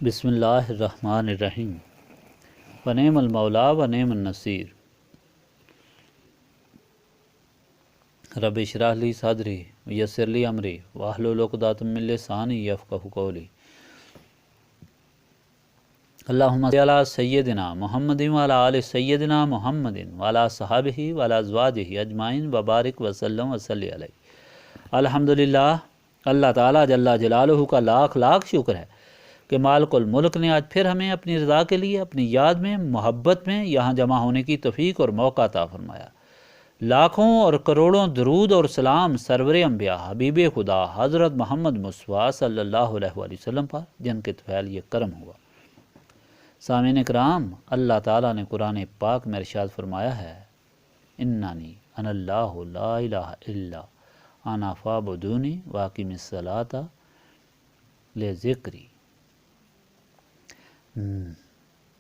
بسم اللہ الرحمن الرحیم ونعم المولا ونعم النصیر رب اشرح لی صدری ویسر لی امری واحلل عقدۃ من لسانی یفقہوا قولی اللہم صل علی سیدنا محمد وعلی آل سیدنا محمد وعلی صحابہ وعلی ازواجہ اجمعین وبارک وسلم وصلی علیہ۔ الحمدللہ، اللہ تعالیٰ جل جلالہ کا لاکھ لاکھ شکر ہے کہ مالک الملک نے آج پھر ہمیں اپنی رضا کے لیے اپنی یاد میں محبت میں یہاں جمع ہونے کی توفیق اور موقع عطا فرمایا۔ لاکھوں اور کروڑوں درود اور سلام سرور انبیاء حبیب خدا حضرت محمد مصطفیٰ صلی اللہ علیہ وآلہ وسلم پر، جن کے طفیل یہ کرم ہوا۔ سامعین کرام، اللہ تعالیٰ نے قرآن پاک میں ارشاد فرمایا ہے، اننی انا اللہ لا الہ الا انا فاعبدونی واقم الصلاۃ لذکری۔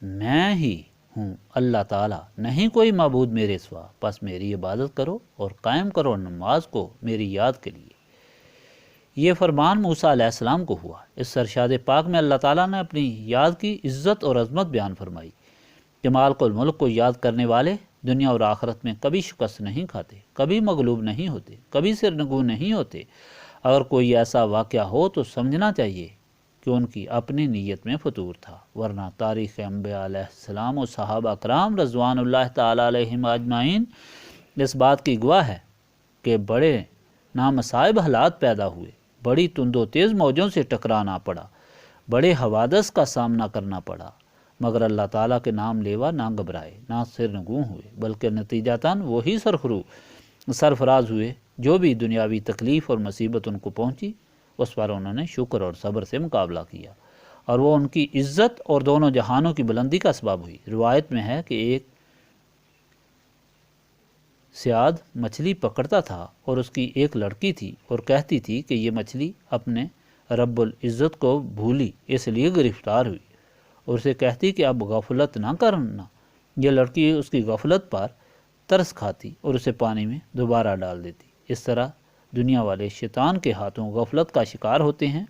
میں ہی ہوں اللہ تعالیٰ، نہیں کوئی معبود میرے سوا، پس میری عبادت کرو اور قائم کرو نماز کو میری یاد کے لیے۔ یہ فرمان موسیٰ علیہ السلام کو ہوا۔ اس ارشاد پاک میں اللہ تعالیٰ نے اپنی یاد کی عزت اور عظمت بیان فرمائی کہ مالک الملک کو یاد کرنے والے دنیا اور آخرت میں کبھی شکست نہیں کھاتے، کبھی مغلوب نہیں ہوتے، کبھی سرنگوں نہیں ہوتے۔ اگر کوئی ایسا واقعہ ہو تو سمجھنا چاہیے کہ ان کی اپنی نیت میں فطور تھا، ورنہ تاریخ انبیاء علیہ السلام و صحابہ کرام رضوان اللہ تعالیٰ علیہم اجمعین اس بات کی گواہ ہے کہ بڑے نامصائب حالات پیدا ہوئے، بڑی تند و تیز موجوں سے ٹکرانا پڑا، بڑے حوادث کا سامنا کرنا پڑا، مگر اللہ تعالیٰ کے نام لیوا نہ گھبرائے، نہ سرنگوں ہوئے، بلکہ نتیجتاً وہی سرفراز ہوئے۔ جو بھی دنیاوی تکلیف اور مصیبت ان کو پہنچی، اس پر انہوں نے شکر اور صبر سے مقابلہ کیا، اور وہ ان کی عزت اور دونوں جہانوں کی بلندی کا اسباب ہوئی۔ روایت میں ہے کہ ایک صیاد مچھلی پکڑتا تھا اور اس کی ایک لڑکی تھی اور کہتی تھی کہ یہ مچھلی اپنے رب العزت کو بھولی، اس لیے گرفتار ہوئی، اور اسے کہتی کہ اب غفلت نہ کرنا۔ یہ لڑکی اس کی غفلت پر ترس کھاتی اور اسے پانی میں دوبارہ ڈال دیتی۔ اس طرح دنیا والے شیطان کے ہاتھوں غفلت کا شکار ہوتے ہیں،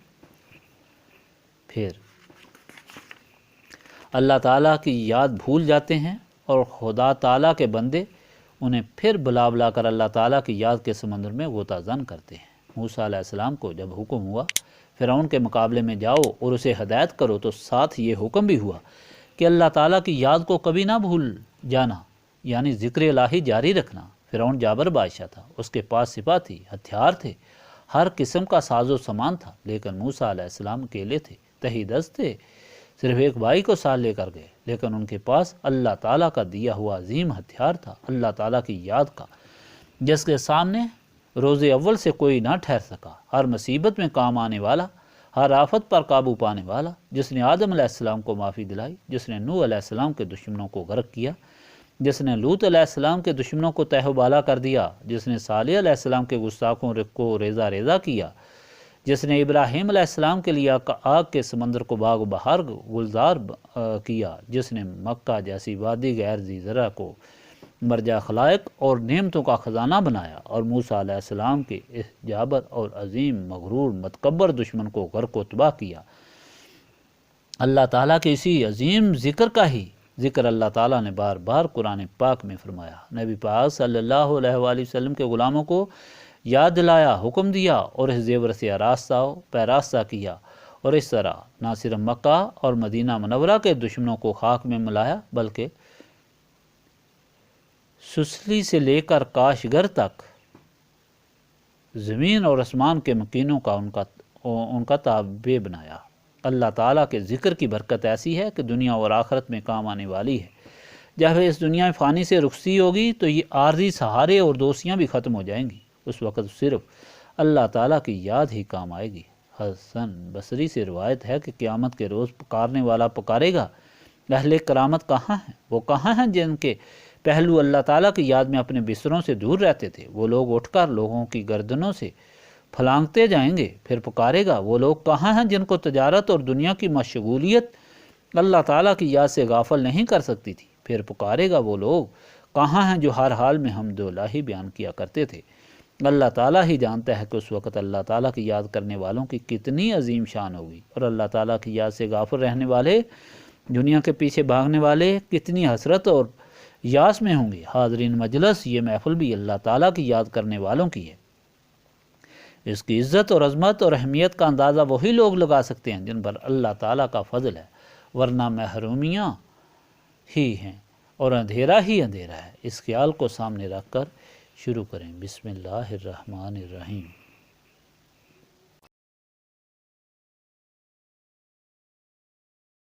پھر اللہ تعالیٰ کی یاد بھول جاتے ہیں، اور خدا تعالیٰ کے بندے انہیں پھر بلا بلا کر اللہ تعالیٰ کی یاد کے سمندر میں غوطہ زن کرتے ہیں۔ موسیٰ علیہ السلام کو جب حکم ہوا فرعون کے مقابلے میں جاؤ اور اسے ہدایت کرو، تو ساتھ یہ حکم بھی ہوا کہ اللہ تعالیٰ کی یاد کو کبھی نہ بھول جانا، یعنی ذکر الہی جاری رکھنا۔ فرعون جابر بادشاہ تھا، اس کے پاس سپاہ تھی، ہتھیار تھے، ہر قسم کا ساز و سامان تھا، لیکن موسیٰ علیہ السلام اکیلے تھے، تہی دست تھے، صرف ایک بھائی کو ساتھ لے کر گئے، لیکن ان کے پاس اللہ تعالیٰ کا دیا ہوا عظیم ہتھیار تھا، اللہ تعالیٰ کی یاد کا، جس کے سامنے روز اول سے کوئی نہ ٹھہر سکا، ہر مصیبت میں کام آنے والا، ہر آفت پر قابو پانے والا، جس نے آدم علیہ السلام کو معافی دلائی، جس نے نوح علیہ السلام کے دشمنوں کو غرق کیا، جس نے لوط علیہ السلام کے دشمنوں کو تہ و بالا کر دیا، جس نے صالح علیہ السلام کے گستاخوں کو ریزہ ریزہ کیا، جس نے ابراہیم علیہ السلام کے لیے آگ کے سمندر کو باغ و بہار گلزار کیا، جس نے مکہ جیسی وادی غیر ذی زرع کو مرجع خلائق اور نعمتوں کا خزانہ بنایا، اور موسیٰ علیہ السلام کے اس جابر اور عظیم مغرور متکبر دشمن کو غرق و تباہ کیا۔ اللہ تعالیٰ کے اسی عظیم ذکر کا ہی ذکر اللہ تعالیٰ نے بار بار قرآن پاک میں فرمایا۔ نبی پاک صلی اللہ علیہ وآلہ وسلم کے غلاموں کو یاد دلایا، حکم دیا، اور اس زیور سے آراستہ و پیراستہ کیا، اور اس طرح نہ صرف مکہ اور مدینہ منورہ کے دشمنوں کو خاک میں ملایا، بلکہ سسلی سے لے کر کاشگر تک زمین اور آسمان کے مکینوں کا ان کا تابع بنایا۔ اللہ تعالیٰ کے ذکر کی برکت ایسی ہے کہ دنیا اور آخرت میں کام آنے والی ہے۔ جب اس دنیا فانی سے رخصتی ہوگی تو یہ عارضی سہارے اور دوستیاں بھی ختم ہو جائیں گی، اس وقت صرف اللہ تعالیٰ کی یاد ہی کام آئے گی۔ حسن بصری سے روایت ہے کہ قیامت کے روز پکارنے والا پکارے گا، اہل کرامت کہاں ہیں؟ وہ کہاں ہیں جن کے پہلو اللہ تعالیٰ کی یاد میں اپنے بستروں سے دور رہتے تھے؟ وہ لوگ اٹھ کر لوگوں کی گردنوں سے پھلانگتے جائیں گے۔ پھر پکارے گا، وہ لوگ کہاں ہیں جن کو تجارت اور دنیا کی مشغولیت اللہ تعالیٰ کی یاد سے غافل نہیں کر سکتی تھی؟ پھر پکارے گا، وہ لوگ کہاں ہیں جو ہر حال میں حمد و الہی بیان کیا کرتے تھے؟ اللہ تعالیٰ ہی جانتا ہے کہ اس وقت اللہ تعالیٰ کی یاد کرنے والوں کی کتنی عظیم شان ہوگی، اور اللہ تعالیٰ کی یاد سے غافل رہنے والے، دنیا کے پیچھے بھاگنے والے کتنی حسرت اور یاس میں ہوں گے۔ حاضرین مجلس، یہ محفل بھی اللہ تعالیٰ کی یاد کرنے والوں کی ہے۔ اس کی عزت اور عظمت اور اہمیت کا اندازہ وہی لوگ لگا سکتے ہیں جن پر اللہ تعالیٰ کا فضل ہے، ورنہ محرومیاں ہی ہیں اور اندھیرا ہی اندھیرا ہے۔ اس خیال کو سامنے رکھ کر شروع کریں۔ بسم اللہ الرحمن الرحیم۔